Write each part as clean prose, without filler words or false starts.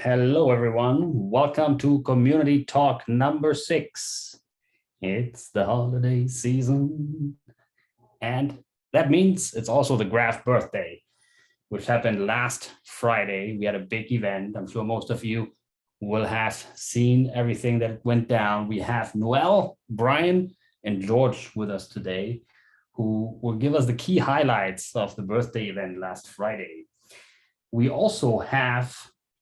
Hello, everyone. Welcome to Community Talk number 6. It's the holiday season. And that means it's also the Graph birthday, which happened last Friday. We had a big event. I'm sure most of you will have seen everything that went down. We have Noel, Brian, and George with us today, who will give us the key highlights of the birthday event last Friday. We also have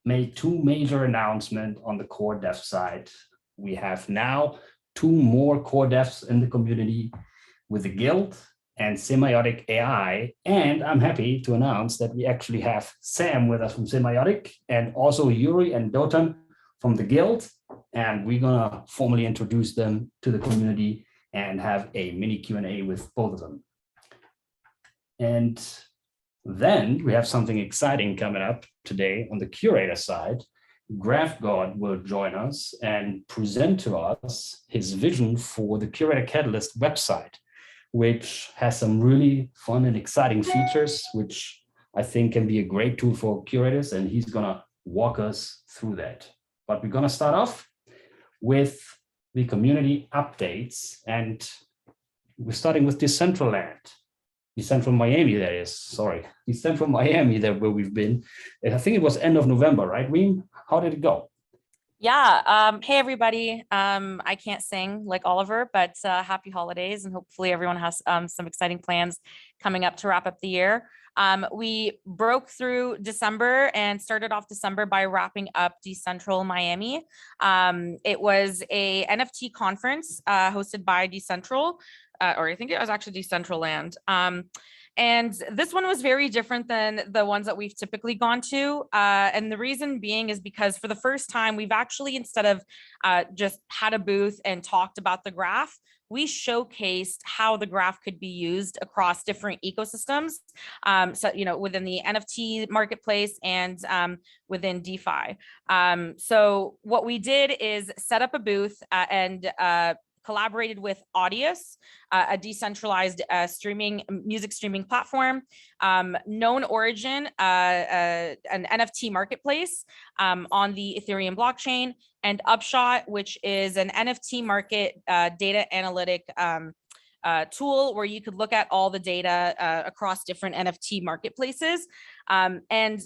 made 2 major announcements on the core dev side. We have now 2 more core devs in the community with the Guild and Semiotic AI. And I'm happy to announce that we actually have Sam with us from Semiotic and also Yuri and Dotan from the Guild. And we're gonna formally introduce them to the community and have a mini Q&A with both of them. And then we have something exciting coming up today on the curator side. Graph God will join us and present to us his vision for the Curator Catalyst website, which has some really fun and exciting features, which I think can be a great tool for curators, and he's gonna walk us through that. But we're gonna start off with the community updates, and we're starting with DCentral Miami, that is, sorry. DCentral Miami, that where we've been. I think it was end of November, right, Reem? How did it go? Yeah. Hey, everybody. I can't sing like Oliver, but happy holidays. And hopefully everyone has some exciting plans coming up to wrap up the year. We broke through December and started off December by wrapping up DCentral Miami. It was a NFT conference hosted by DCentral, or I think it was actually Decentraland. And this one was very different than the ones that we've typically gone to. And the reason being is because for the first time, we've actually, instead of just had a booth and talked about the graph, we showcased how the graph could be used across different ecosystems. So, within the NFT marketplace and within DeFi. So what we did is set up a booth and collaborated with Audius, a decentralized music streaming platform, Known Origin, an NFT marketplace on the Ethereum blockchain, and Upshot, which is an NFT market data analytic tool where you could look at all the data across different NFT marketplaces. And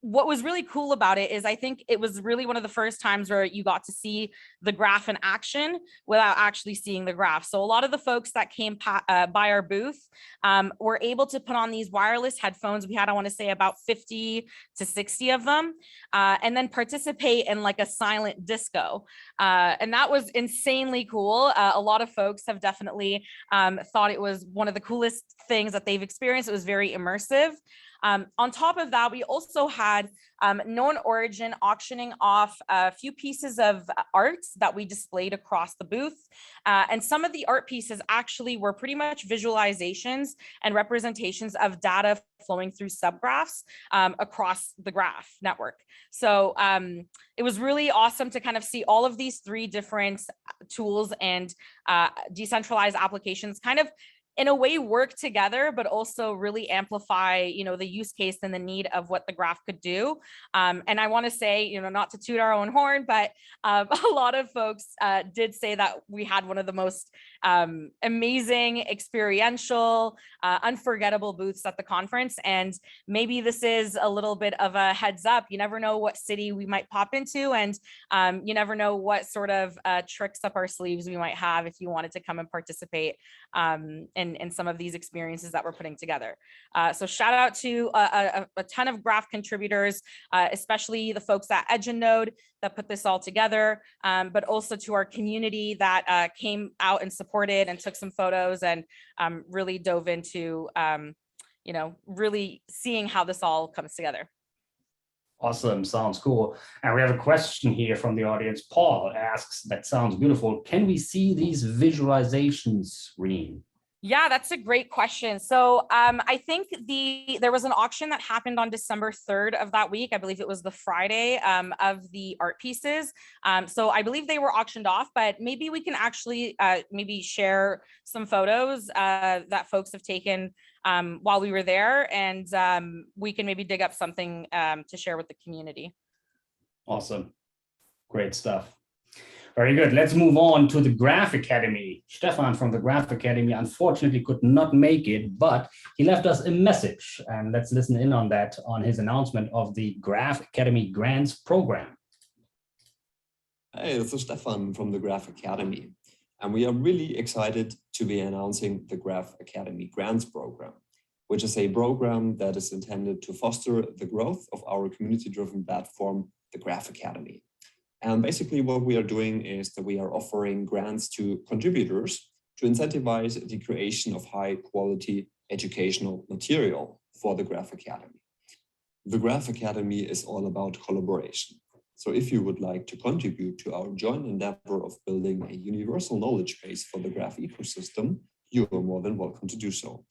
what was really cool about it is I think it was really one of the first times where you got to see the graph in action without actually seeing the graph. So a lot of the folks that came by our booth were able to put on these wireless headphones. We had, I want to say, about 50 to 60 of them, and then participate in like a silent disco. And that was insanely cool. A lot of folks have definitely thought it was one of the coolest things that they've experienced. It was very immersive. On top of that, we also had Known Origin auctioning off a few pieces of art that we displayed across the booth. And some of the art pieces actually were pretty much visualizations and representations of data flowing through subgraphs across the graph network. So it was really awesome to kind of see all of these 3 different tools and decentralized applications kind of in a way work together, but also really amplify, the use case and the need of what the graph could do. And I want to say, not to toot our own horn, but a lot of folks did say that we had one of the most amazing, experiential, unforgettable booths at the conference. And maybe this is a little bit of a heads up. You never know what city we might pop into, and you never know what sort of tricks up our sleeves we might have if you wanted to come and participate in some of these experiences that we're putting together. So shout out to a ton of graph contributors, especially the folks at EdgeNode that put this all together, but also to our community that came out and supported and took some photos and really dove into, really seeing how this all comes together. Awesome, sounds cool. And we have a question here from the audience. Paul asks, that sounds beautiful. Can we see these visualizations, Reem? Yeah, that's a great question. So I think there was an auction that happened on December 3rd of that week. I believe it was the Friday of the art pieces. So I believe they were auctioned off, but maybe we can actually maybe share some photos that folks have taken while we were there, and we can maybe dig up something to share with the community. Awesome. Great stuff. Very good. Let's move on to the Graph Academy. Stefan from the Graph Academy unfortunately could not make it, but he left us a message, and let's listen in on that on his announcement of the Graph Academy Grants Program. Hey, this is Stefan from the Graph Academy, and we are really excited to be announcing the Graph Academy Grants Program, which is a program that is intended to foster the growth of our community-driven platform, the Graph Academy. And basically what we are doing is that we are offering grants to contributors to incentivize the creation of high quality educational material for the Graph Academy. The Graph Academy is all about collaboration. So if you would like to contribute to our joint endeavor of building a universal knowledge base for the Graph ecosystem, you are more than welcome to do so.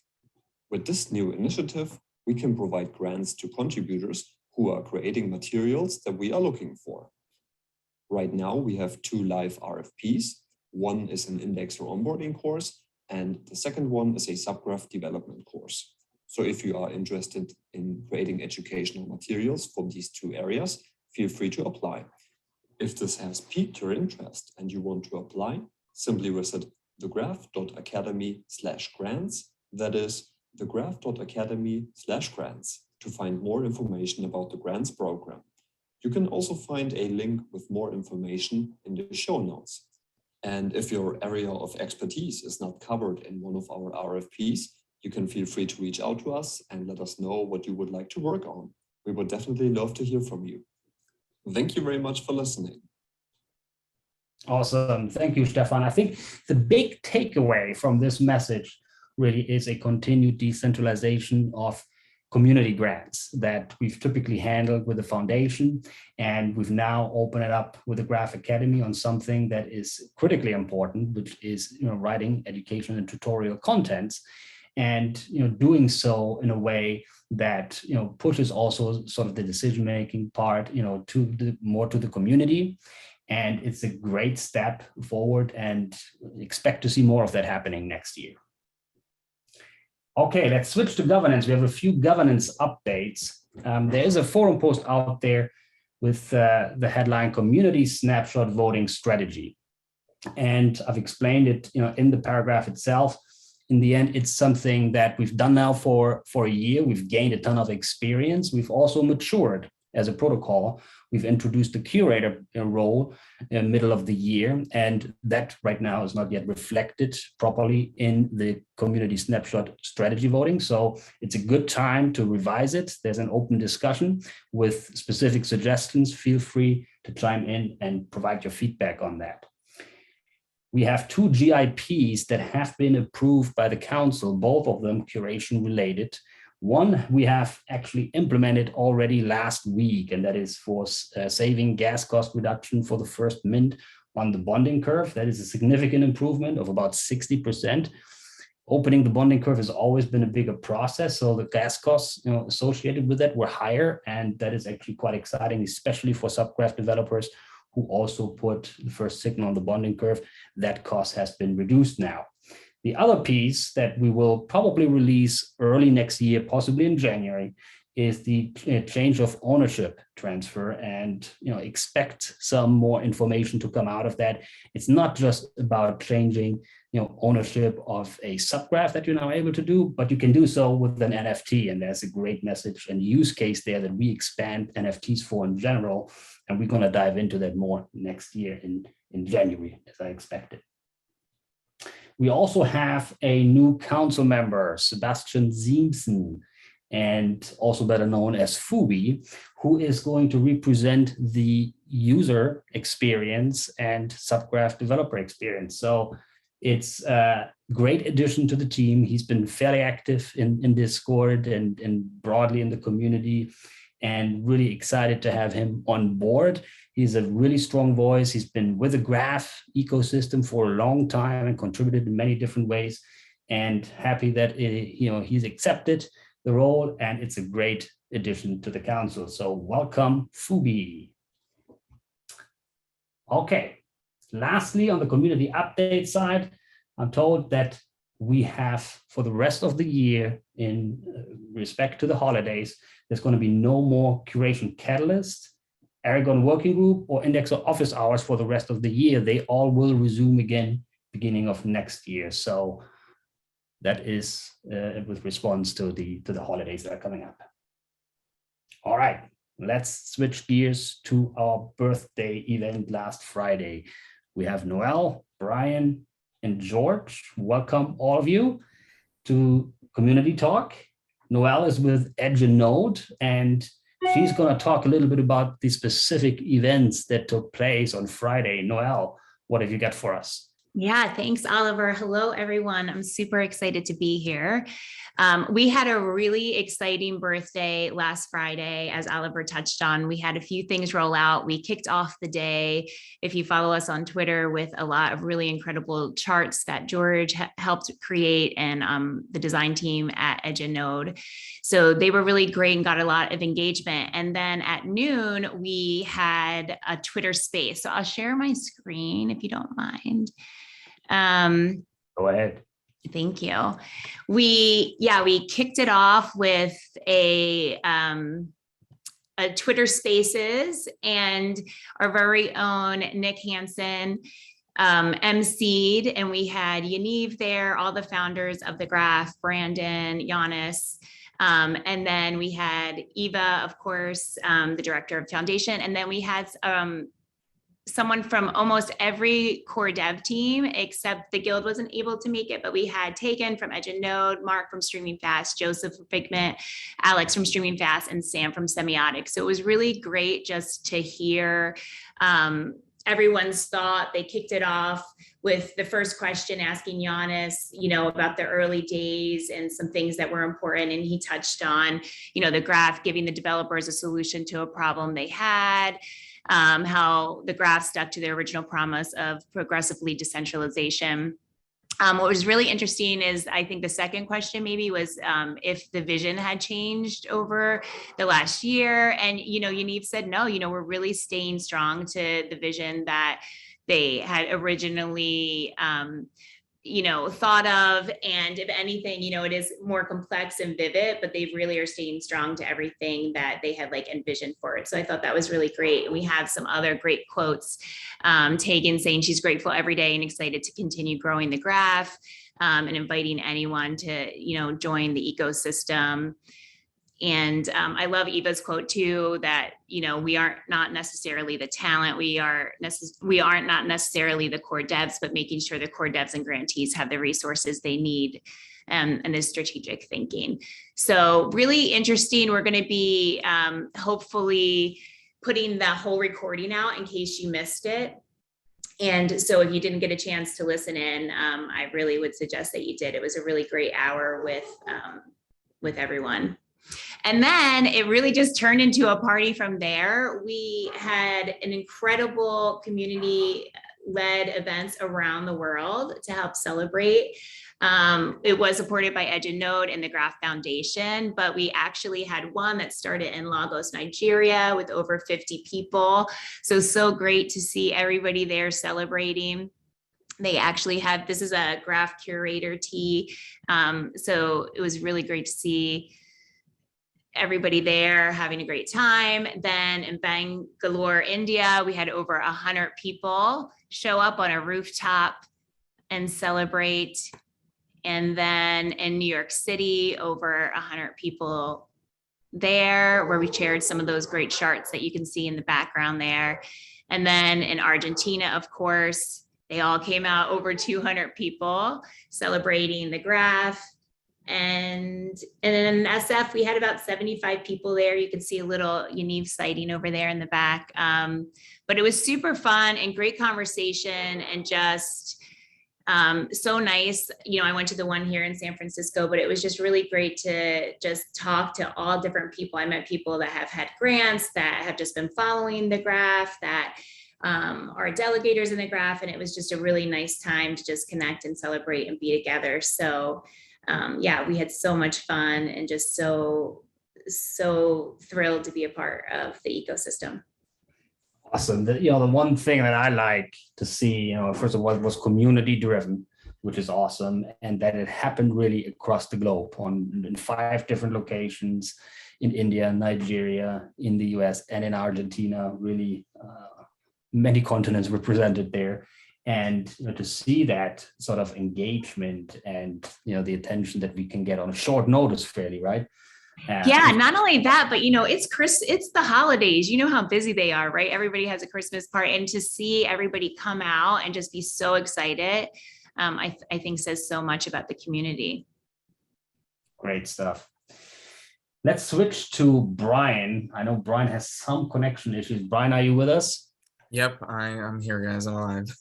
With this new initiative, we can provide grants to contributors who are creating materials that we are looking for. Right now, we have 2 live RFPs. One is an indexer onboarding course, and the second one is a subgraph development course. So if you are interested in creating educational materials for these 2 areas, feel free to apply. If this has piqued your interest and you want to apply, simply visit thegraph.academy/grants. That is thegraph.academy/grants to find more information about the grants program. You can also find a link with more information in the show notes. And if your area of expertise is not covered in one of our RFPs, you can feel free to reach out to us and let us know what you would like to work on. We would definitely love to hear from you. Thank you very much for listening. Awesome. Thank you, Stefan. I think the big takeaway from this message really is a continued decentralization of community grants that we've typically handled with the foundation, and we've now opened it up with the Graph Academy on something that is critically important, which is writing education and tutorial contents, and doing so in a way that pushes also sort of the decision-making part more to the community. And it's a great step forward, and expect to see more of that happening next year. Okay, let's switch to governance. We have a few governance updates. There is a forum post out there with the headline Community Snapshot Voting Strategy. And I've explained it in the paragraph itself. In the end, it's something that we've done now for a year. We've gained a ton of experience. We've also matured as a protocol. We've introduced the curator role in the middle of the year, and that right now is not yet reflected properly in the community snapshot strategy voting. So it's a good time to revise it. There's an open discussion with specific suggestions. Feel free to chime in and provide your feedback on that. We have 2 GIPs that have been approved by the council, both of them curation related. One we have actually implemented already last week, and that is for saving gas cost reduction for the first mint on the bonding curve. That is a significant improvement of about 60%. Opening the bonding curve has always been a bigger process, so the gas costs associated with that were higher, and that is actually quite exciting, especially for subgraph developers who also put the first signal on the bonding curve. That cost has been reduced now. The other piece that we will probably release early next year, possibly in January, is the change of ownership transfer, and expect some more information to come out of that. It's not just about changing ownership of a subgraph that you're now able to do, but you can do so with an NFT, and there's a great message and use case there that we expand NFTs for in general, and we're going to dive into that more next year in January, as I expected. We also have a new council member, Sebastian Siemsen, and also better known as Fubi, who is going to represent the user experience and subgraph developer experience. So it's a great addition to the team. He's been fairly active in Discord and broadly in the community, and really excited to have him on board. He's a really strong voice. He's been with the Graph ecosystem for a long time and contributed in many different ways, and happy that he's accepted the role, and it's a great addition to the council. So welcome, Fubi. Okay, lastly, on the community update side, I'm told that we have, for the rest of the year, in respect to the holidays, there's going to be no more Curation Catalyst Aragon Working Group or Indexer office hours for the rest of the year, they all will resume again beginning of next year. So that is with response to the holidays that are coming up. All right, let's switch gears to our birthday event last Friday. We have Noel, Brian, and George. Welcome all of you to Community Talk. Noel is with Edge and Node, and she's going to talk a little bit about the specific events that took place on Friday. Noel, what have you got for us? Yeah, thanks, Oliver. Hello, everyone. I'm super excited to be here. We had a really exciting birthday last Friday, as Oliver touched on. We had a few things roll out. We kicked off the day, if you follow us on Twitter, with a lot of really incredible charts that George helped create and the design team at Edge and Node. So they were really great and got a lot of engagement. And then at noon, we had a Twitter space. So I'll share my screen if you don't mind. Go ahead. Thank you. We kicked it off with a Twitter Spaces, and our very own Nick Hansen emceed, and we had Yaniv there, all the founders of the Graph, Brandon, Giannis, and then we had Eva, of course, the director of Foundation, and then we had someone from almost every core dev team, except the guild wasn't able to make it, but we had Tegan from Edge and Node, Mark from Streaming Fast, Joseph from Figment, Alex from Streaming Fast, and Sam from Semiotic. So it was really great just to hear everyone's thought. They kicked it off with the first question asking Giannis, about the early days and some things that were important. And he touched on, the Graph giving the developers a solution to a problem they had. How the Graph stuck to their original promise of progressively decentralization. What was really interesting is, I think the second question maybe was if the vision had changed over the last year. And, Yaniv said, no, we're really staying strong to the vision that they had originally thought of. And if anything, it is more complex and vivid, but they really are staying strong to everything that they had envisioned for it. So I thought that was really great. And we have some other great quotes. Tegan saying she's grateful every day and excited to continue growing the Graph, and inviting anyone to, join the ecosystem. And I love Eva's quote too, that, we aren't not necessarily the talent, we aren't not necessarily the core devs, but making sure the core devs and grantees have the resources they need, and this strategic thinking. So really interesting. We're going to be hopefully putting that whole recording out in case you missed it. And so if you didn't get a chance to listen in, I really would suggest that you did. It was a really great hour with everyone. And then it really just turned into a party from there. We had an incredible community-led events around the world to help celebrate. It was supported by Edge and Node and the Graph Foundation, but we actually had one that started in Lagos, Nigeria, with over 50 people. So great to see everybody there celebrating. They actually had, this is a Graph curator tea. So it was really great to see everybody there having a great time. Then in Bangalore, India, we had over 100 people show up on a rooftop and celebrate. And then in New York City, over 100 people there, where we shared some of those great charts that you can see in the background there. And then in Argentina, of course, they all came out, over 200 people celebrating the Graph. And in SF, we had about 75 people there. You can see a little Yaniv sighting over there in the back. But it was super fun and great conversation, and just so nice. I went to the one here in San Francisco, but it was just really great to just talk to all different people. I met people that have had grants, that have just been following the Graph, that are delegators in the Graph. And it was just a really nice time to just connect and celebrate and be together. So we had so much fun and just so thrilled to be a part of the ecosystem. Awesome. The one thing that I like to see, first of all, it was community driven, which is awesome. And that it happened really across the globe in 5 different locations. in India, Nigeria, in the US, and in Argentina, really many continents represented there. And to see that sort of engagement and the attention that we can get on a short notice, fairly, right? Yeah, not only that, but it's the holidays. You know how busy they are, right? Everybody has a Christmas party, and to see everybody come out and just be so excited, I think says so much about the community. Great stuff. Let's switch to Brian. I know Brian has some connection issues. Brian, are you with us? Yep, I am here, guys. I'm alive.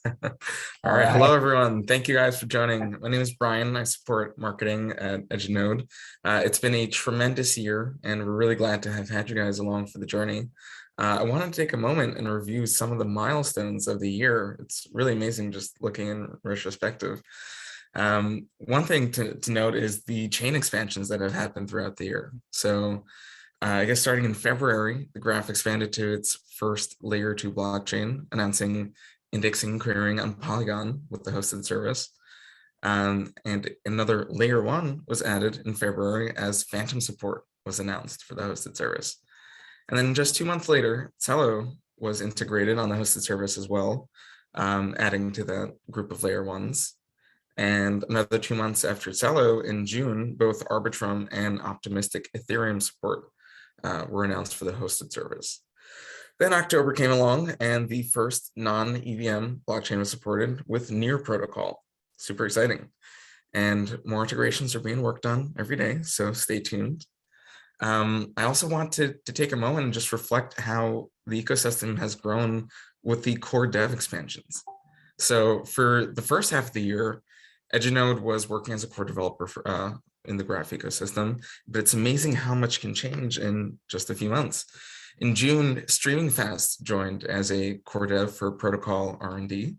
All right. Hello, everyone. Thank you guys for joining. My name is Brian. I support marketing at EdgeNode. It's been a tremendous year, and we're really glad to have had you guys along for the journey. I want to take a moment and review some of the milestones of the year. It's really amazing just looking in retrospective. One thing to note is the chain expansions that have happened throughout the year. So I guess starting in February, the Graph expanded to its first layer 2 blockchain, announcing indexing and querying on Polygon with the hosted service. And another layer 1 was added in February as Phantom support was announced for the hosted service. And then just 2 months later, Celo was integrated on the hosted service as well, adding to that group of layer 1s. And another 2 months after Celo, in June, both Arbitrum and Optimistic Ethereum support were announced for the hosted service. Then October came along and the first non-EVM blockchain was supported with Near protocol. Super exciting. And more integrations are being worked on every day, so stay tuned. I also want to take a moment and just reflect how the ecosystem has grown with the core dev expansions. So for the first half of the year, EdgeNode was working as a core developer for, in the Graph ecosystem, but it's amazing how much can change in just a few months. In June, Streaming Fast joined as a core dev for protocol R&D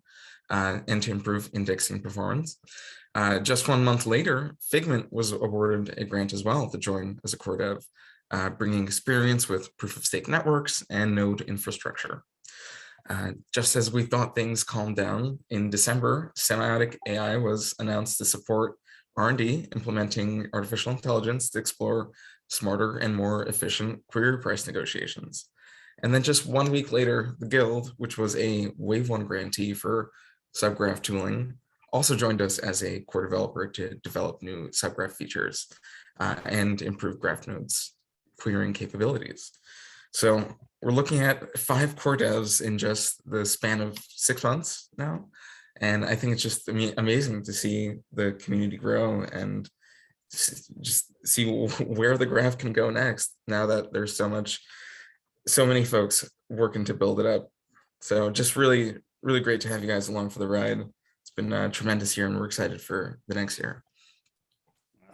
and to improve indexing performance. Just 1 month later, Figment was awarded a grant as well to join as a core dev, bringing experience with proof-of-stake networks and node infrastructure. Just as we thought things calmed down, in December, Semiotic AI was announced to support R&D implementing artificial intelligence to explore smarter and more efficient query price negotiations. And then just 1 week later, the Guild, which was a Wave 1 grantee for subgraph tooling, also joined us as a core developer to develop new subgraph features and improve graph nodes querying capabilities. So we're looking at 5 core devs in just the span of 6 months now. And I think it's just amazing to see the community grow and just see where the graph can go next now that there's so many folks working to build it up. So just really, really great to have you guys along for the ride. It's been a tremendous year and we're excited for the next year.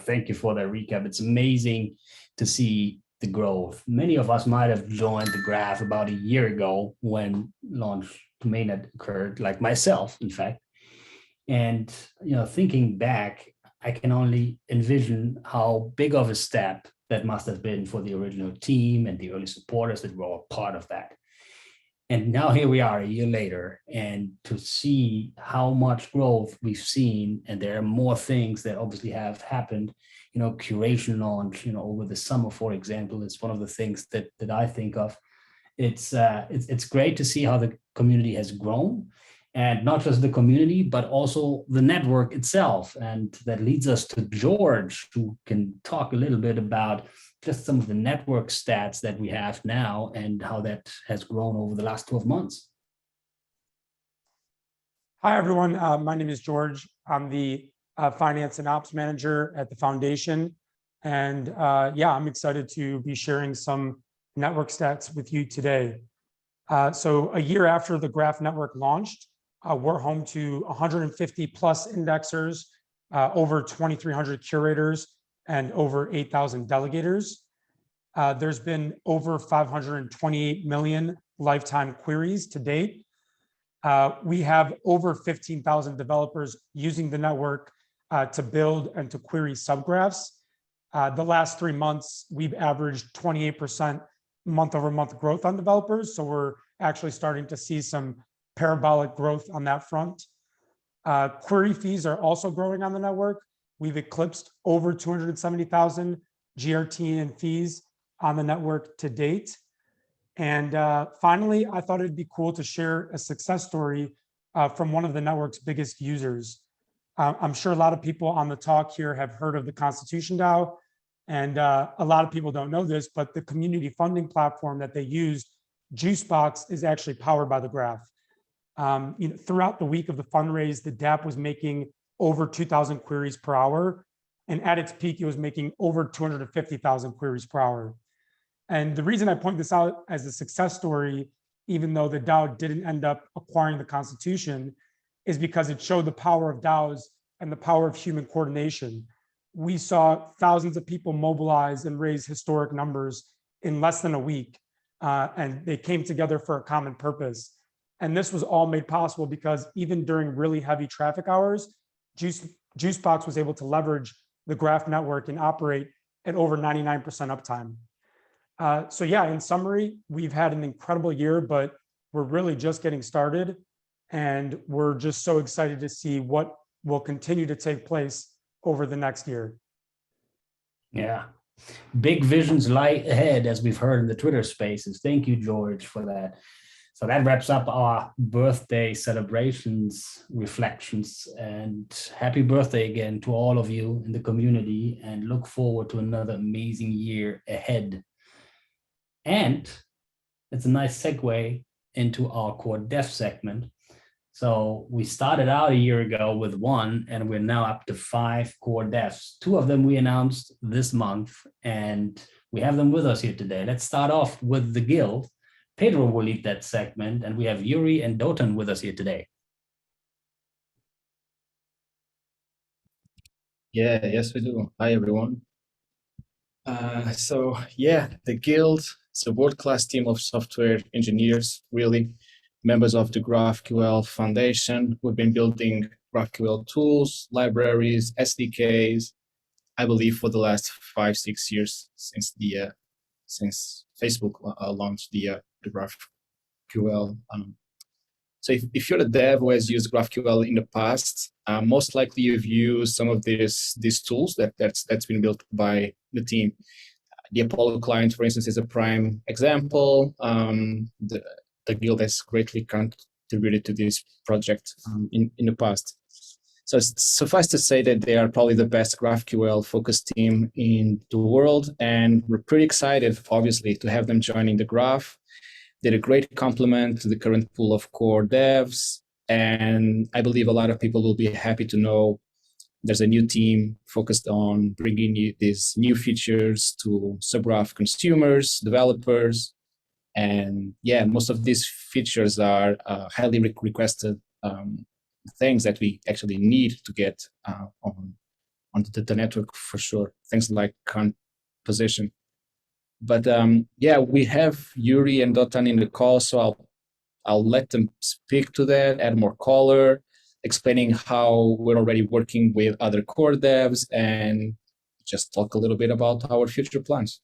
Thank you for that recap. It's amazing to see the growth. Many of us might have joined the Graph about a year ago when launch mainnet occurred, like myself, in fact. And thinking back, I can only envision how big of a step that must have been for the original team and the early supporters that were all part of that. And now here we are a year later, and to see how much growth we've seen, and there are more things that obviously have happened. Curation launch, over the summer, for example, is one of the things that I think of. It's great to see how the community has grown, and not just the community, but also the network itself. And that leads us to George, who can talk a little bit about just some of the network stats that we have now and how that has grown over the last 12 months. Hi, everyone. My name is George. I'm the Finance and Ops Manager at the Foundation. And I'm excited to be sharing some network stats with you today. So a year after the Graph Network launched, we're home to 150 plus indexers, over 2,300 curators, and over 8,000 delegators. There's been over 528 million lifetime queries to date. We have over 15,000 developers using the network to build and to query subgraphs. The last 3 months, we've averaged 28% month-over-month growth on developers. So we're actually starting to see some parabolic growth on that front. Query fees are also growing on the network. We've eclipsed over 270,000 GRT in fees on the network to date. And finally, I thought it'd be cool to share a success story from one of the network's biggest users. I'm sure a lot of people on the talk here have heard of the Constitution DAO, and a lot of people don't know this, but the community funding platform that they used, Juicebox, is actually powered by the Graph. Throughout the week of the fundraise, the DApp was making over 2,000 queries per hour, and at its peak, it was making over 250,000 queries per hour. And the reason I point this out as a success story, even though the DAO didn't end up acquiring the Constitution, is because it showed the power of DAOs and the power of human coordination. We saw thousands of people mobilize and raise historic numbers in less than a week, and they came together for a common purpose. And this was all made possible because even during really heavy traffic hours, Juicebox was able to leverage the Graph network and operate at over 99% uptime. So yeah, in summary, we've had an incredible year, but we're really just getting started. And we're just so excited to see what will continue to take place over the next year. Yeah, big visions lie ahead, as we've heard in the Twitter spaces. Thank you, George, for that. So that wraps up our birthday celebrations, reflections, and happy birthday again to all of you in the community, and look forward to another amazing year ahead. And it's a nice segue into our core dev segment. So we started out a year ago with 1, and we're now up to 5 core devs. 2 of them we announced this month, and we have them with us here today. Let's start off with the guild. Pedro will lead that segment, and we have Yuri and Dotan with us here today. Yeah, yes, we do. Hi, everyone. So yeah, the guild is a world-class team of software engineers, really members of the GraphQL Foundation. We've been building GraphQL tools, libraries, SDKs, I believe for the last 5-6 years since Facebook launched the GraphQL. So if you're a dev who has used GraphQL in the past, most likely you've used some of these tools that's been built by the team. The Apollo client, for instance, is a prime example. The guild has greatly contributed to this project in the past. So suffice to say that they are probably the best GraphQL focused team in the world, and we're pretty excited, obviously, to have them joining the Graph. They're a great complement to the current pool of core devs, and I believe a lot of people will be happy to know there's a new team focused on bringing these new features to subgraph consumers, developers, and yeah, most of these features are highly requested things that we actually need to get on the network for sure. Things like composition. But yeah, we have Yuri and Dotan in the call, so I'll let them speak to that, add more color, explaining how we're already working with other core devs, and just talk a little bit about our future plans.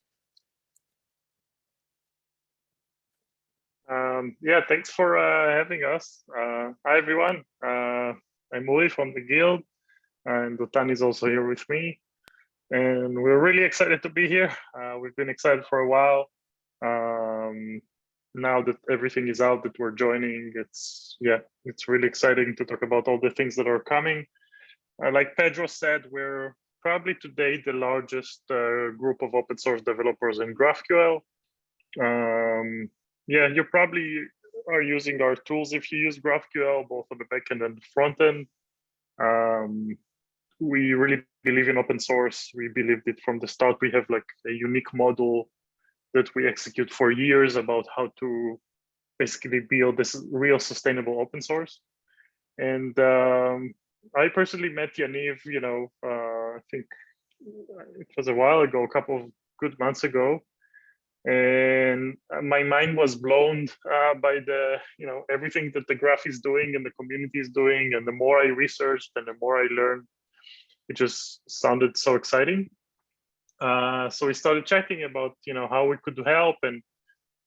Yeah, thanks for having us. Hi, everyone. I'm Uli from the guild, and Dotan is also here with me. And we're really excited to be here. We've been excited for a while. Now that everything is out that we're joining, it's really exciting to talk about all the things that are coming. Like Pedro said, we're probably today the largest group of open source developers in GraphQL. Yeah, you probably are using our tools if you use GraphQL, both on the backend and the front end. We really believe in open source. We believed it from the start. We have like a unique model that we execute for years about how to basically build this real sustainable open source. And I personally met Yaniv, I think it was a while ago, a couple of good months ago. And my mind was blown by the, everything that the Graph is doing and the community is doing. And the more I researched and the more I learned, it just sounded so exciting. So we started chatting about, how we could help and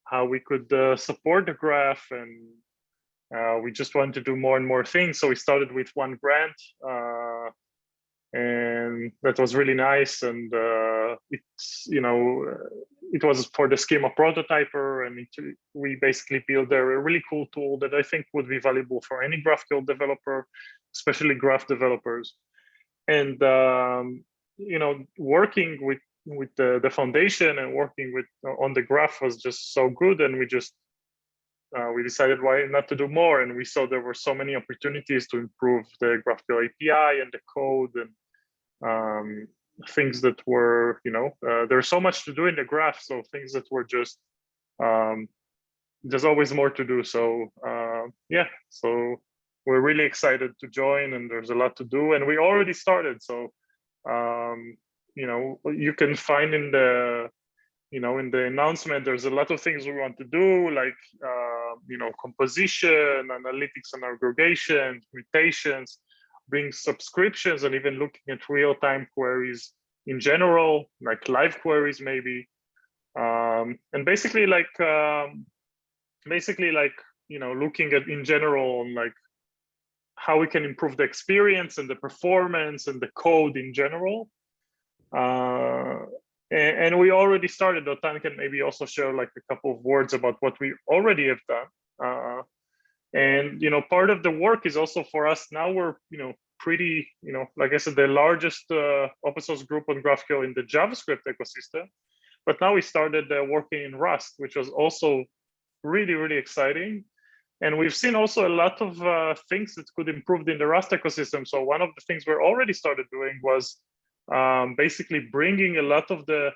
how we could support the Graph. And we just wanted to do more and more things. So we started with one grant and that was really nice. And it's, it was for the schema prototyper, and we basically built a really cool tool that I think would be valuable for any GraphQL developer, especially graph developers. And working with the foundation and working with on the graph was just so good, and we decided why not to do more. And we saw there were so many opportunities to improve the GraphQL API and the code, and things that were, there's so much to do in the graph. So things that were just, there's always more to do. So yeah, so we're really excited to join, and there's a lot to do, and we already started. So, you can find in the, in the announcement, there's a lot of things we want to do, like, composition, analytics and aggregation, mutations, bring subscriptions, and even looking at real-time queries in general, like live queries maybe. And basically looking at in general on like how we can improve the experience and the performance and the code in general. And we already started. Dotan can maybe also share like a couple of words about what we already have done. And part of the work is also for us now. We're pretty, like I said, the largest open source group on GraphQL in the JavaScript ecosystem. But now we started working in Rust, which was also really, really exciting. And we've seen also a lot of things that could improve in the Rust ecosystem. So one of the things we're already started doing was basically bringing a lot of the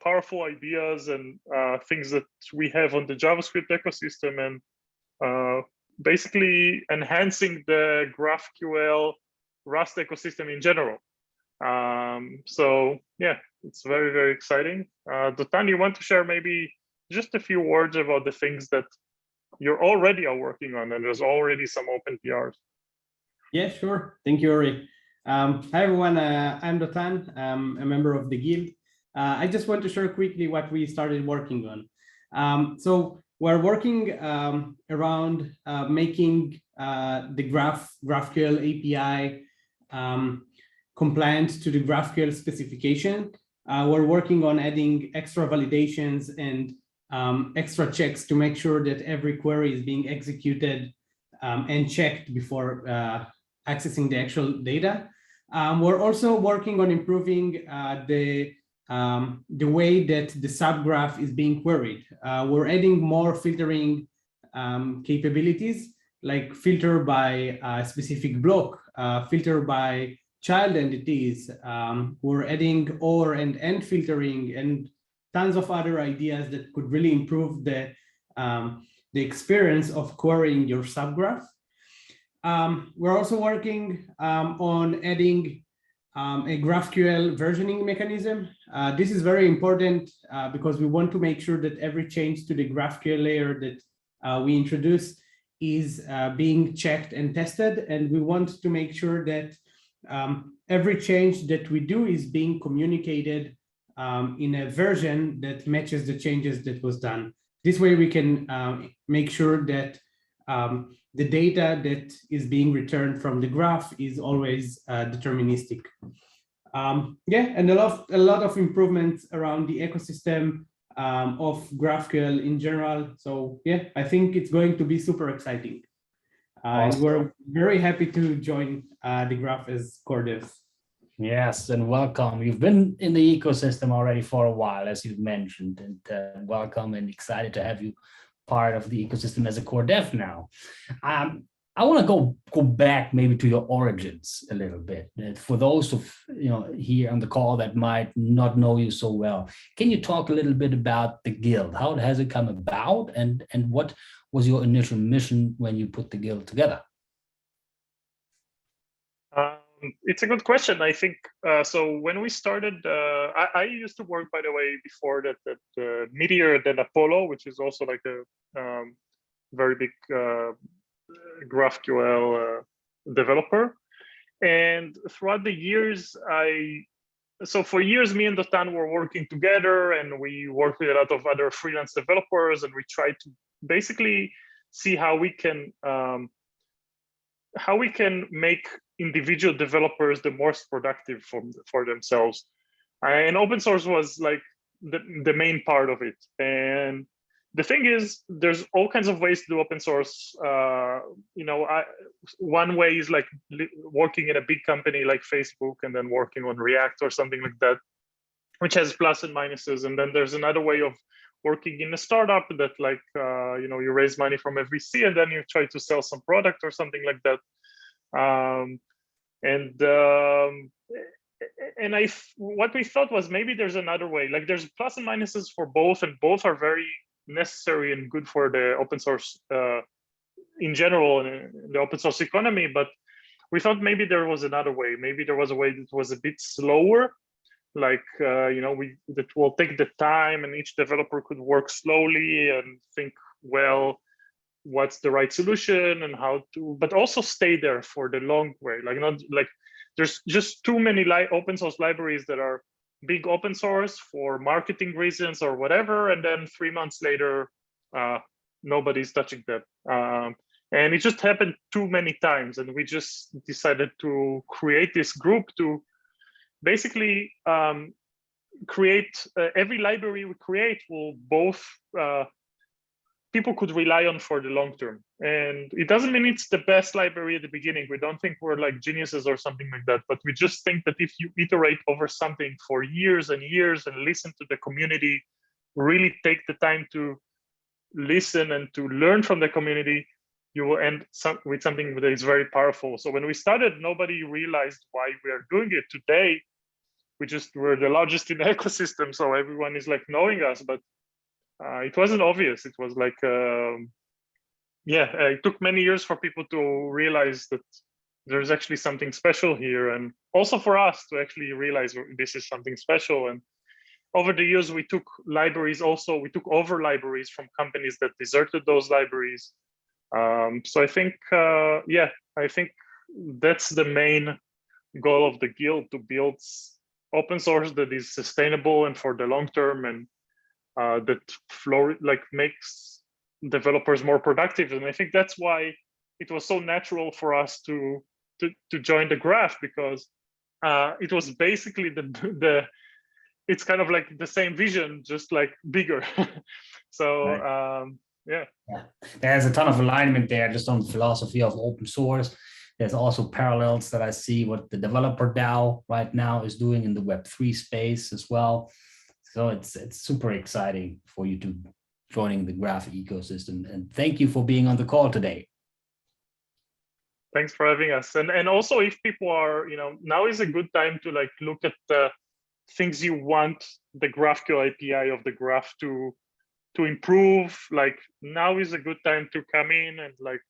powerful ideas and things that we have on the JavaScript ecosystem, and basically enhancing the GraphQL Rust ecosystem in general. So yeah, it's very, very exciting. Dotan, you want to share maybe just a few words about the things that you're already working on, and there's already some open PRs. Yeah, sure. Thank you, Ori. Hi, everyone. I'm Dotan. I'm a member of the guild. I just want to share quickly what we started working on. So we're working around making the GraphQL API compliant to the GraphQL specification. We're working on adding extra validations and extra checks to make sure that every query is being executed and checked before accessing the actual data. We're also working on improving the way that the subgraph is being queried. We're adding more filtering capabilities, like filter by a specific block, filter by child entities. We're adding OR and end filtering and tons of other ideas that could really improve the experience of querying your subgraph. We're also working on adding a GraphQL versioning mechanism. This is very important because we want to make sure that every change to the GraphQL layer that we introduce is being checked and tested. And we want to make sure that every change that we do is being communicated in a version that matches the changes that was done. This way we can make sure that the data that is being returned from the graph is always deterministic. Yeah, and a lot of improvements around the ecosystem of GraphQL in general. So yeah, I think it's going to be super exciting. And we're very happy to join the Graph as core devs. Yes, and welcome. You've been in the ecosystem already for a while, as you've mentioned, and welcome and excited to have you part of the ecosystem as a core dev now. I want to go back maybe to your origins a little bit. For those of here on the call that might not know you so well, can you talk a little bit about the guild? How has it come about, and what was your initial mission when you put the guild together? It's a good question. I think so. When we started, I used to work, by the way, before that at Meteor, then Apollo, which is also like a very big GraphQL developer. And throughout the years, for years, me and Dotan were working together, and we worked with a lot of other freelance developers, and we tried to basically see how we can make individual developers the most productive for themselves. And open source was like the main part of it. And the thing is, there's all kinds of ways to do open source. One way is like working in a big company like Facebook and then working on React or something like that, which has plus and minuses. And then there's another way of working in a startup that like, you raise money from a VC and then you try to sell some product or something like that. What we thought was maybe there's another way, like there's plus and minuses for both, and both are very necessary and good for the open source in general in the open source economy. But we thought maybe there was another way. Maybe there was a way that was a bit slower, like that will take the time and each developer could work slowly and think, well, what's the right solution and how to, but also stay there for the long way. Like not like there's just too many open source libraries that are big open source for marketing reasons or whatever, and then 3 months later, nobody's touching them. And it just happened too many times, and we just decided to create this group to basically create every library we create will both people could rely on for the long term. And it doesn't mean it's the best library at the beginning. We don't think we're like geniuses or something like that, but we just think that if you iterate over something for years and years and listen to the community, really take the time to listen and to learn from the community, you will end with something that is very powerful. So when we started, nobody realized why we are doing it. Today, we're the largest in the ecosystem, so everyone is like knowing us, but it wasn't obvious. It was like, it took many years for people to realize that there's actually something special here, and also for us to actually realize this is something special. And over the years, we took libraries also, we took over libraries from companies that deserted those libraries. So I think, I think that's the main goal of the guild, to build open source that is sustainable and for the long term, and that makes developers more productive. And I think that's why it was so natural for us to join the graph, because it was basically it's kind of like the same vision, just like bigger. So Right. yeah, there's a ton of alignment there just on the philosophy of open source. There's also parallels that I see what the developer DAO right now is doing in the Web3 space as well. So it's super exciting for you to joining the graph ecosystem. And thank you for being on the call today. Thanks for having us. And also, if people are, now is a good time to like look at the things you want the GraphQL API of the graph to improve. Like now is a good time to come in and like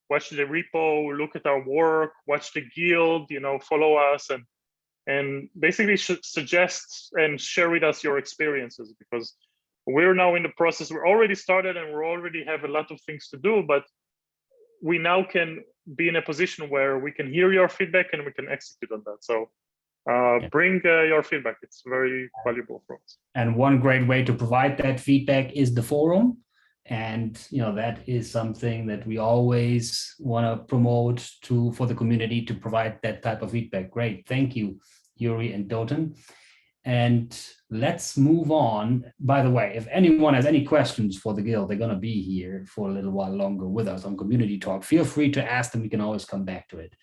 watch the repo, look at our work, watch the guild, follow us, and basically suggest and share with us your experiences, because we're now in the process. We're already started and we already have a lot of things to do, but we now can be in a position where we can hear your feedback and we can execute on that. So bring your feedback. It's very valuable for us. And one great way to provide that feedback is the forum. And that is something that we always want to promote for the community to provide that type of feedback. Great, thank you, Yuri and Dotan. And let's move on. By the way, if anyone has any questions for the guild, they're going to be here for a little while longer with us on Community Talk. Feel free to ask them. We can always come back to it.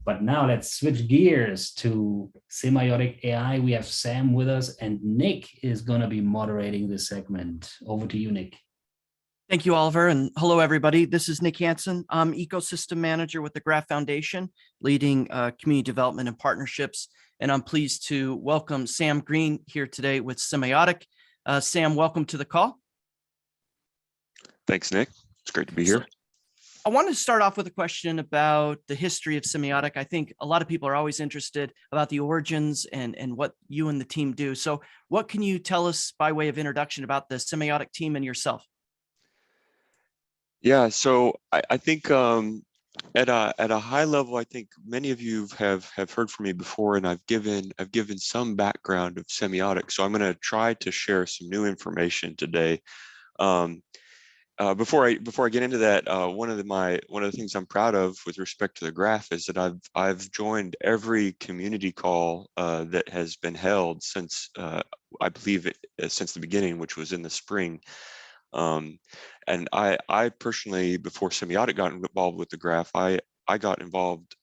But now let's switch gears to Semiotic AI. We have Sam with us, and Nick is going to be moderating this segment. Over to you, Nick. Thank you, Oliver, and hello, everybody. This is Nick Hansen. I'm Ecosystem Manager with the Graph Foundation, leading community development and partnerships, and I'm pleased to welcome Sam Green here today with Semiotic. Sam, welcome to the call. Thanks, Nick. It's great to be here. I wanted to start off with a question about the history of Semiotic. I think a lot of people are always interested about the origins and what you and the team do. So what can you tell us by way of introduction about the Semiotic team and yourself? Yeah, so I think at a high level, I think many of you have heard from me before, and I've given some background of Semiotic. So I'm going to try to share some new information today. before I get into that, one of the things I'm proud of with respect to the graph is that I've joined every community call that has been held since I believe since the beginning, which was in the spring. And I personally, before Semiotic got involved with the graph, I got involved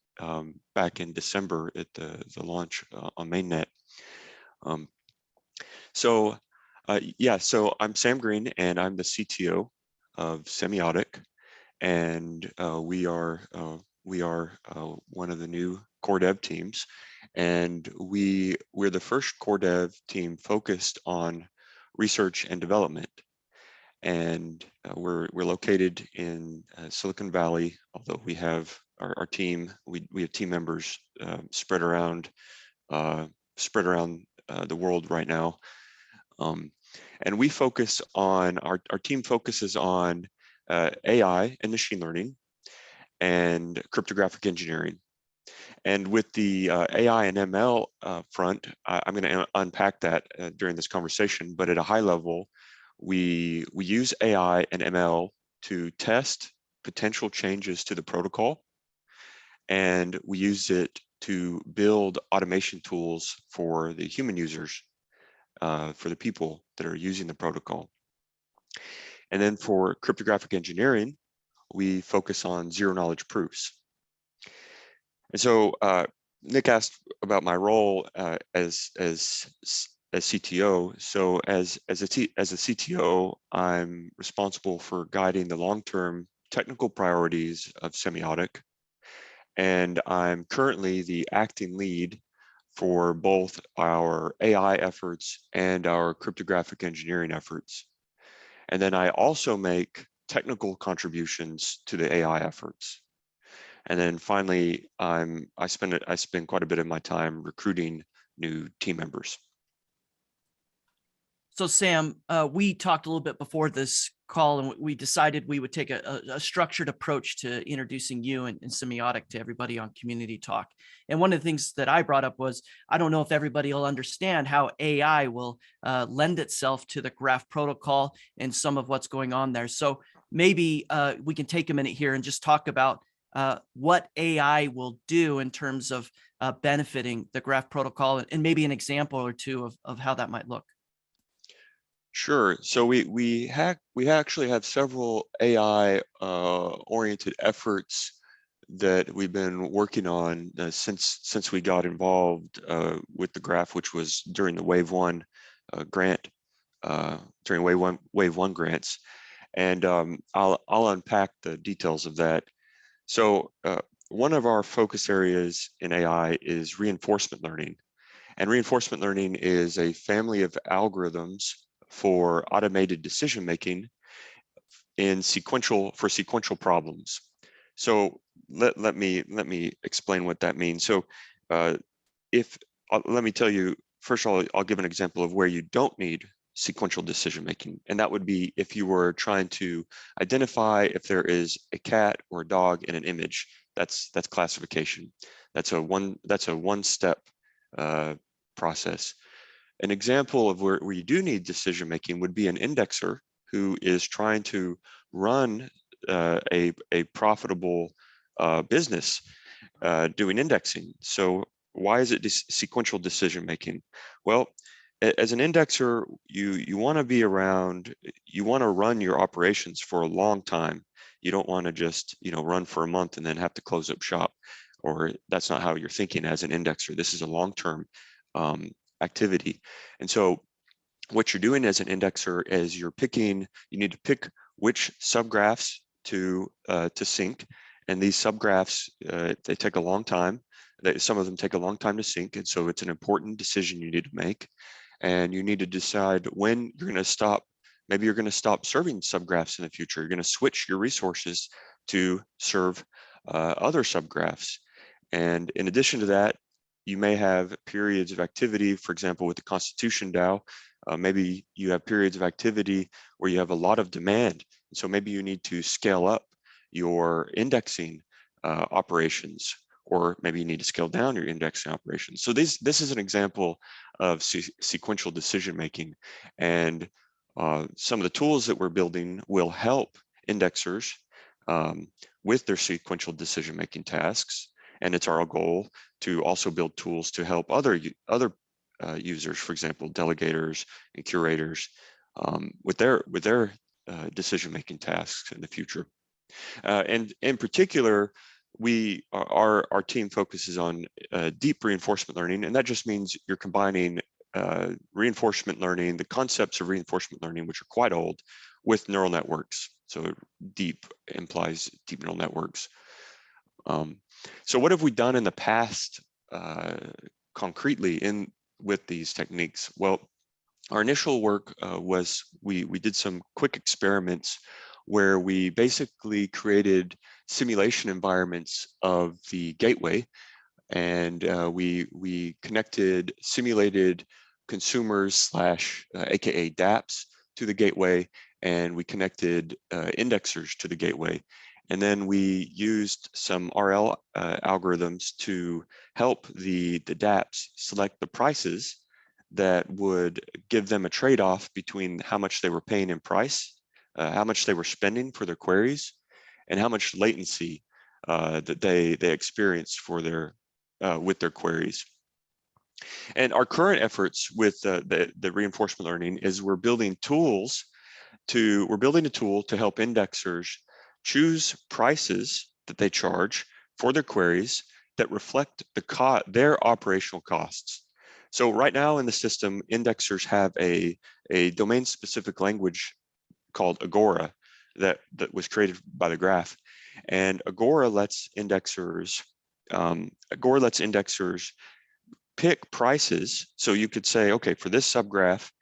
back in December at the launch on mainnet. So I'm Sam Green, and I'm the CTO of Semiotic, and we are one of the new core dev teams, and we're the first core dev team focused on research and development, and we're located in Silicon Valley. Although we have our team, we have team members spread around the world right now. And we focus on, our team focuses on AI and machine learning and cryptographic engineering. And with the AI and ML front, I'm going to unpack that during this conversation, but at a high level, we use AI and ML to test potential changes to the protocol, and we use it to build automation tools for the human users, for the people that are using the protocol. And then for cryptographic engineering, we focus on zero knowledge proofs. And so Nick asked about my role as CTO. So as a CTO, I'm responsible for guiding the long-term technical priorities of Semiotic, and I'm currently the acting lead for both our AI efforts and our cryptographic engineering efforts. And then I also make technical contributions to the AI efforts. And then finally, I spend quite a bit of my time recruiting new team members. So Sam, we talked a little bit before this call, and we decided we would take a structured approach to introducing you and Semiotic to everybody on Community Talk. And one of the things that I brought up was, I don't know if everybody will understand how AI will lend itself to the graph protocol and some of what's going on there. So maybe we can take a minute here and just talk about what AI will do in terms of benefiting the graph protocol, and maybe an example or two of how that might look. Sure. So we actually have several AI oriented efforts that we've been working on since we got involved with the graph, which was during the Wave 1 grant, during Wave 1 grants, and I'll unpack the details of that. So one of our focus areas in AI is reinforcement learning, and reinforcement learning is a family of algorithms for automated decision making in sequential problems. So let me explain what that means. So let me tell you, first of all, I'll give an example of where you don't need sequential decision making, and that would be if you were trying to identify if there is a cat or a dog in an image. That's classification. That's a one step process. An example of where you do need decision making would be an indexer who is trying to run a profitable business doing indexing. So why is it sequential decision making? Well, as an indexer, you want to be around, you want to run your operations for a long time. You don't want to just run for a month and then have to close up shop, or that's not how you're thinking as an indexer. This is a long-term activity. And so what you're doing as an indexer is you need to pick which subgraphs to sync. And these subgraphs, they take a long time. Some of them take a long time to sync. And so it's an important decision you need to make. And you need to decide when you're going to stop. Maybe you're going to stop serving subgraphs in the future. You're going to switch your resources to serve other subgraphs. And in addition to that, you may have periods of activity, for example, with the Constitution DAO, maybe you have periods of activity where you have a lot of demand. So maybe you need to scale up your indexing operations, or maybe you need to scale down your indexing operations. So this is an example of sequential decision making. And some of the tools that we're building will help indexers with their sequential decision-making tasks. And it's our goal to also build tools to help other users, for example, delegators and curators, with their decision-making tasks in the future. And in particular, our team focuses on deep reinforcement learning, and that just means you're combining reinforcement learning, the concepts of reinforcement learning, which are quite old, with neural networks. So deep implies deep neural networks. So what have we done in the past concretely with these techniques? Well, our initial work was we did some quick experiments where we basically created simulation environments of the gateway, and we connected simulated consumers aka dApps to the gateway, and we connected indexers to the gateway. And then we used some RL algorithms to help the dApps select the prices that would give them a trade-off between how much they were paying in price, how much they were spending for their queries, and how much latency that they experienced for with their queries. And our current efforts with the reinforcement learning is we're building a tool to help indexers choose prices that they charge for their queries that reflect their operational costs. So right now in the system, indexers have a domain-specific language called Agora that was created by the graph, and Agora lets indexers pick prices. So you could say, okay, for this subgraph,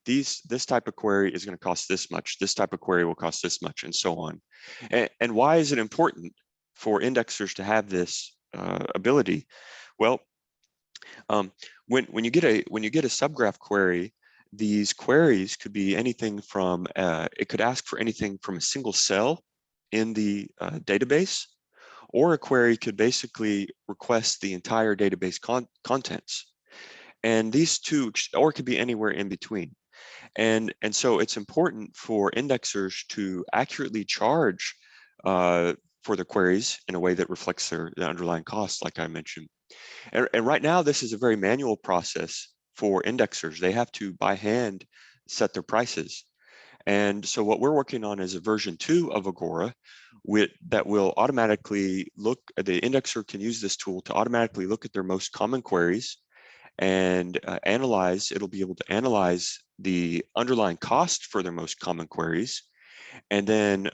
this type of query is going to cost this much, this type of query will cost this much, and so on. And why is it important for indexers to have this ability? Well, when you get a subgraph query, these queries could be anything from it could ask for anything from a single cell in the database, or a query could basically request the entire database contents. And these two, or it could be anywhere in between. And so it's important for indexers to accurately charge for the queries in a way that reflects the underlying costs, like I mentioned. And right now, this is a very manual process for indexers. They have to, by hand, set their prices. And so what we're working on is a version 2 of Agora that will automatically the indexer can use this tool to automatically look at their most common queries and it'll be able to analyze the underlying cost for their most common queries, and then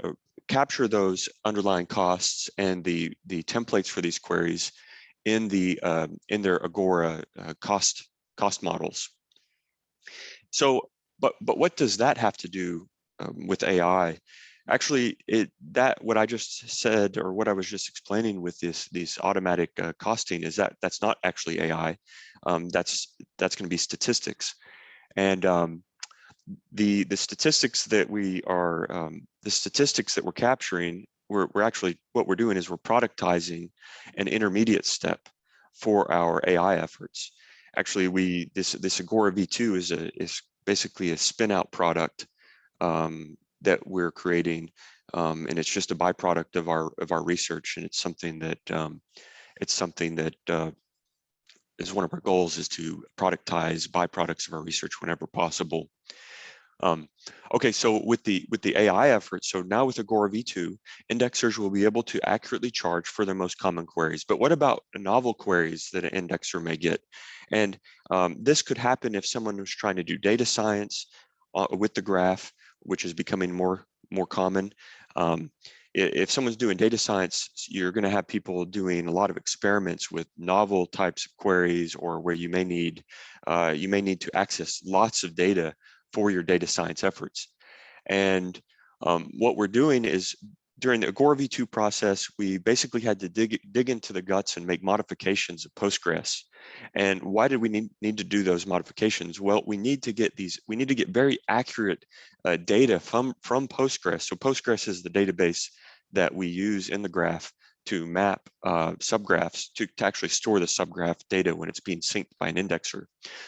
capture those underlying costs and the templates for these queries in their Agora cost models. So, but what does that have to do with AI? Actually, what I just said, or what I was just explaining with these automatic costing, is that's not actually AI. That's going to be statistics, and the statistics that we're capturing, we're actually, what we're doing is we're productizing an intermediate step for our AI efforts. Actually, this Agora V2 is basically a spin-out product that we're creating, and it's just a byproduct of our research, and it's something that is one of our goals, is to productize byproducts of our research whenever possible. Okay, so with the AI effort, so now with Agora V2, indexers will be able to accurately charge for their most common queries. But what about novel queries that an indexer may get? And this could happen if someone was trying to do data science with the graph, which is becoming more common. If someone's doing data science, you're going to have people doing a lot of experiments with novel types of queries, or where you may need to access lots of data for your data science efforts. And what we're doing is, during the Agora V2 process, we basically had to dig into the guts and make modifications of Postgres. And why did we need to do those modifications? Well, we need to get very accurate data from Postgres. So Postgres is the database that we use in the graph to map subgraphs to actually store the subgraph data when it's being synced by an indexer.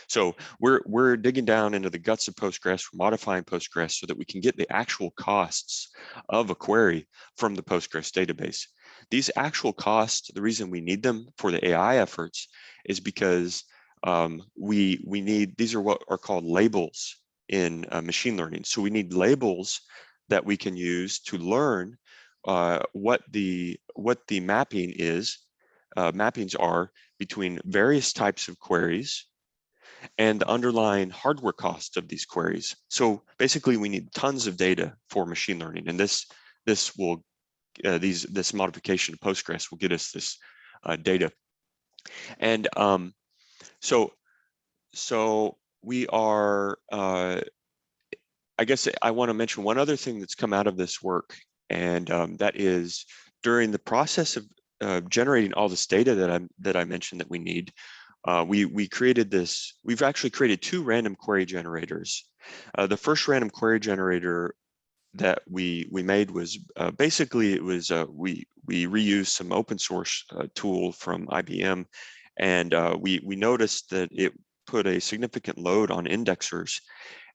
So we're digging down into the guts of Postgres, we're modifying Postgres so that we can get the actual costs of a query from the Postgres database. These actual costs, the reason we need them for the AI efforts is because we need, these are what are called labels in machine learning. So we need labels that we can use to learn what the mapping is, mappings are between various types of queries and the underlying hardware cost of these queries. So basically, we need tons of data for machine learning, and this modification to Postgres will get us this data. And so we are. I guess I want to mention one other thing that's come out of this work, and that is during the process of generating all this data that I mentioned that we need. We created this. We've actually created 2 random query generators. The first random query generator that we made was basically it was we reused some open source tool from IBM, and we noticed that it put a significant load on indexers.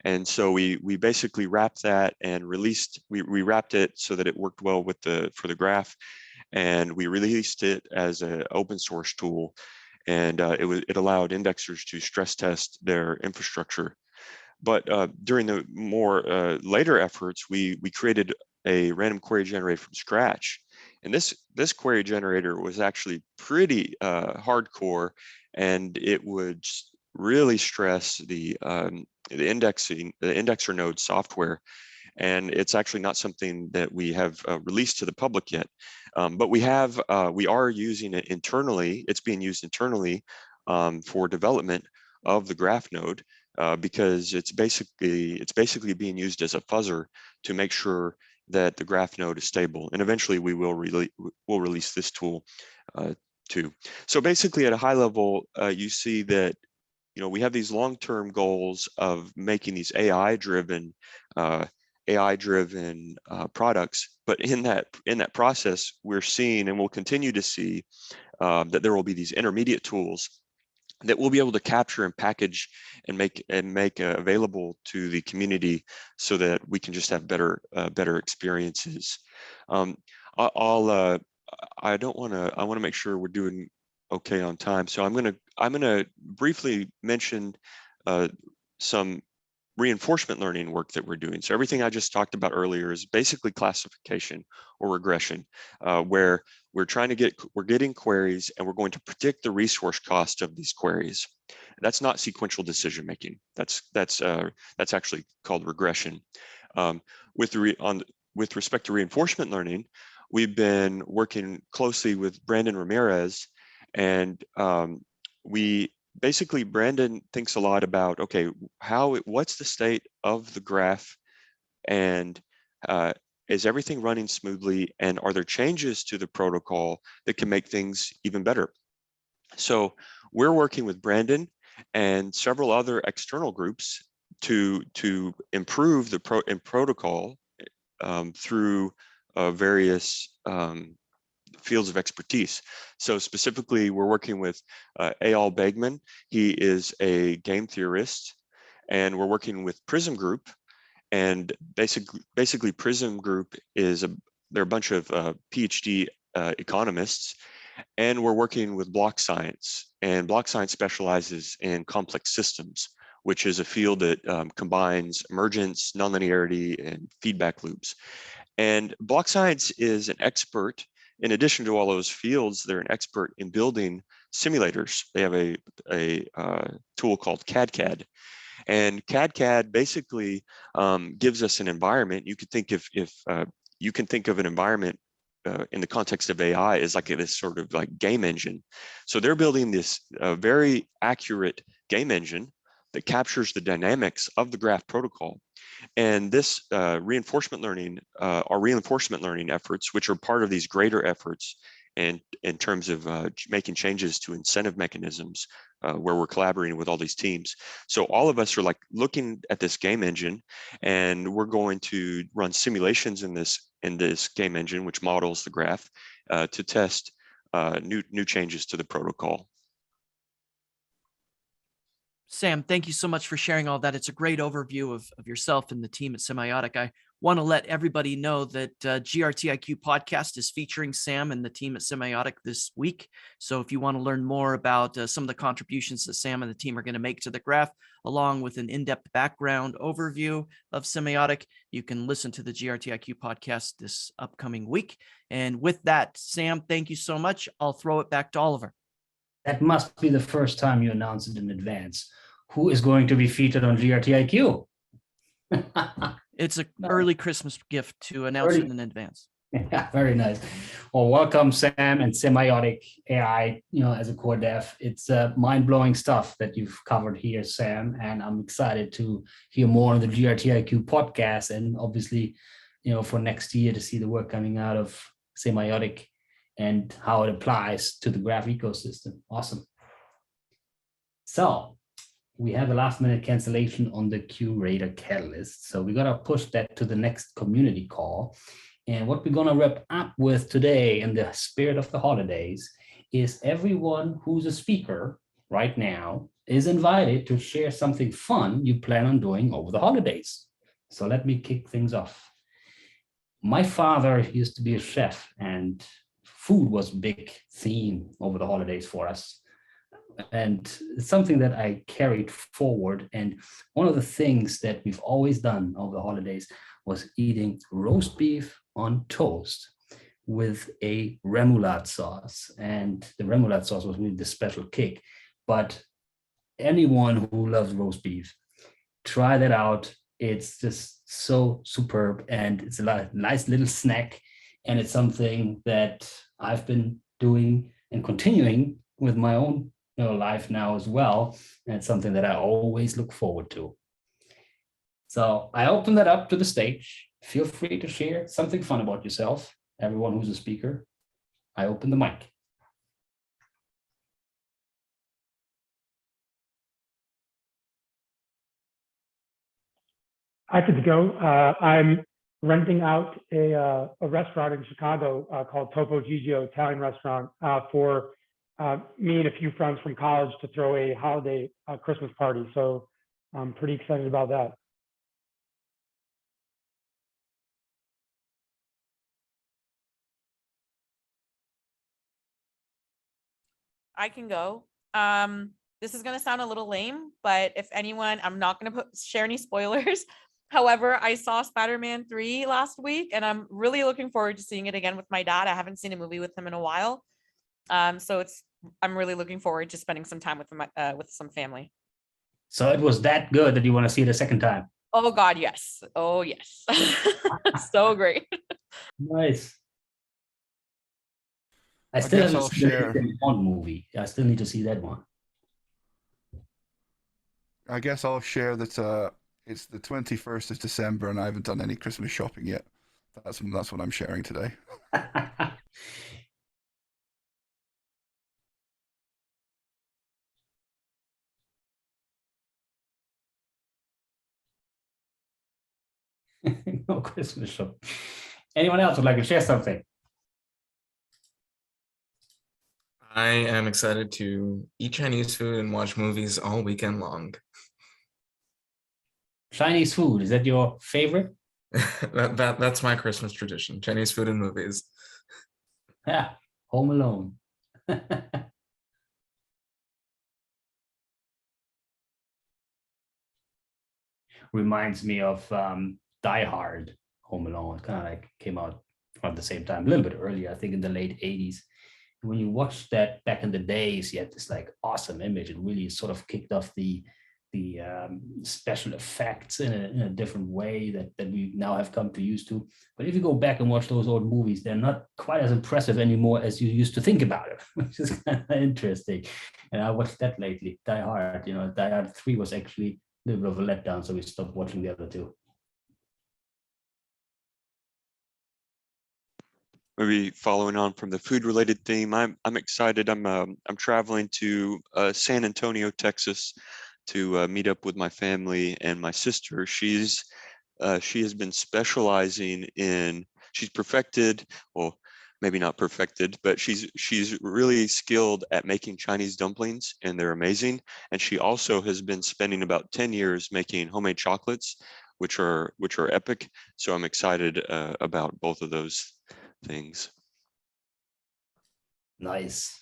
And so we basically wrapped that and we wrapped it so that it worked well with for the graph, and we released it as an open source tool, and it allowed indexers to stress test their infrastructure. But during the more later efforts, we created a random query generator from scratch, and this query generator was actually pretty hardcore, and it would really stress the indexer node software, and it's actually not something that we have released to the public yet, but we are using it internally. It's being used internally for development of the graph node because it's basically being used as a fuzzer to make sure that the graph node is stable, and eventually we will release this tool too. So basically, at a high level, you see that we have these long-term goals of making these AI-driven products, but in that process, we're seeing and we'll continue to see that there will be these intermediate tools that we'll be able to capture and package and make available to the community so that we can just have better experiences. I want to make sure we're doing okay on time, so I'm gonna briefly mention some reinforcement learning work that we're doing. So everything I just talked about earlier is basically classification or regression, where we're getting queries and we're going to predict the resource cost of these queries. That's not sequential decision making. That's actually called regression. With respect to reinforcement learning, we've been working closely with Brandon Ramirez, and Brandon thinks a lot about, okay, what's the state of the graph, and is everything running smoothly, and are there changes to the protocol that can make things even better? So we're working with Brandon and several other external groups to improve the protocol through various fields of expertise. So specifically, we're working with Eyal Begman. He is a game theorist, and we're working with Prism Group. And basically, Prism Group they're a bunch of PhD economists, and we're working with block science. And block science specializes in complex systems, which is a field that combines emergence, nonlinearity, and feedback loops. And block science is an expert. In addition to all those fields, they're an expert in building simulators. They have a tool called CAD. And CAD basically gives us an environment. You could think you can think of an environment in the context of AI as like this sort of like game engine. So they're building this very accurate game engine that captures the dynamics of the graph protocol. And this reinforcement learning efforts, which are part of these greater efforts, and in terms of making changes to incentive mechanisms, where we're collaborating with all these teams. So all of us are like looking at this game engine, and we're going to run simulations in this game engine, which models the graph. to test new changes to the protocol. Sam, thank you so much for sharing all that. It's a great overview of yourself and the team at Semiotic. I want to let everybody know that GRTIQ podcast is featuring Sam and the team at Semiotic this week. So if you want to learn more about some of the contributions that Sam and the team are going to make to the graph, along with an in-depth background overview of Semiotic, you can listen to the GRTIQ podcast this upcoming week. And with that, Sam, thank you so much. I'll throw it back to Oliver. That must be the first time you announce it in advance. Who is going to be featured on GRTIQ? It's an early Christmas gift to announce it in advance. Yeah, very nice. Well, welcome, Sam and Semiotic AI, as a core dev. It's mind-blowing stuff that you've covered here, Sam, and I'm excited to hear more on the GRTIQ podcast, and obviously, for next year to see the work coming out of Semiotic and how it applies to the graph ecosystem. Awesome. So we have a last-minute cancellation on the curator catalyst. So we're going to push that to the next community call. And what we're going to wrap up with today in the spirit of the holidays is everyone who's a speaker right now is invited to share something fun you plan on doing over the holidays. So let me kick things off. My father used to be a chef, and food was a big theme over the holidays for us. And it's something that I carried forward. And one of the things that we've always done over the holidays was eating roast beef on toast with a remoulade sauce. And the remoulade sauce was really the special kick. But anyone who loves roast beef, try that out. It's just so superb, and it's a nice little snack. And it's something that I've been doing and continuing with my own life now as well. And it's something that I always look forward to. So I open that up to the stage. Feel free to share something fun about yourself. Everyone who's a speaker, I open the mic. I could go. I'm renting out a restaurant in Chicago called Topo Gigio Italian restaurant for me and a few friends from college to throw a holiday Christmas party. So I'm pretty excited about that. I can go. This is going to sound a little lame, but if anyone, I'm not going to share any spoilers. However, I saw Spider-Man 3 last week, and I'm really looking forward to seeing it again with my dad. I haven't seen a movie with him in a while. So I'm really looking forward to spending some time with some family. So it was that good that you want to see it a second time? Oh God, yes. Oh yes. So great. Nice. I still haven't seen the Bond movie. I still need to see that one. I guess I'll share that it's the 21st of December and I haven't done any Christmas shopping yet. That's what I'm sharing today. No Christmas shop. Anyone else would like to share something? I am excited to eat Chinese food and watch movies all weekend long. Chinese food, is that your favorite? That's my Christmas tradition, Chinese food and movies. Yeah, Home Alone. Reminds me of Die Hard, Home Alone. Kind of like came out at the same time, a little bit earlier, I think in the late 80s. When you watch that back in the days, you had this like awesome image. It really sort of kicked off the special effects in a different way that we now have come to used to. But if you go back and watch those old movies, they're not quite as impressive anymore as you used to think about it, which is kind of interesting. And I watched that lately, Die Hard. Die Hard 3 was actually a little bit of a letdown, so we stopped watching the other two. Maybe following on from the food-related theme, I'm excited. I'm traveling to San Antonio, Texas, to meet up with my family and my sister. She has been specializing in. She's perfected. Well, maybe not perfected, but she's really skilled at making Chinese dumplings, and they're amazing. And she also has been spending about 10 years making homemade chocolates, which are epic. So I'm excited about both of those things. Nice.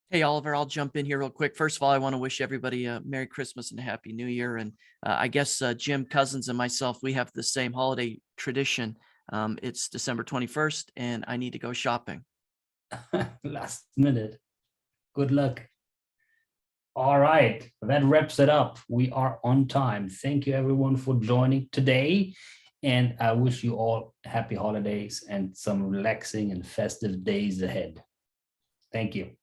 Hey, Oliver, I'll jump in here real quick. First of all, I want to wish everybody a Merry Christmas and a Happy New Year. And I guess Jim Cousins and myself, we have the same holiday tradition. It's December 21st, and I need to go shopping. Last minute. Good luck. All right, that wraps it up. We are on time. Thank you everyone for joining today. And I wish you all happy holidays and some relaxing and festive days ahead. Thank you.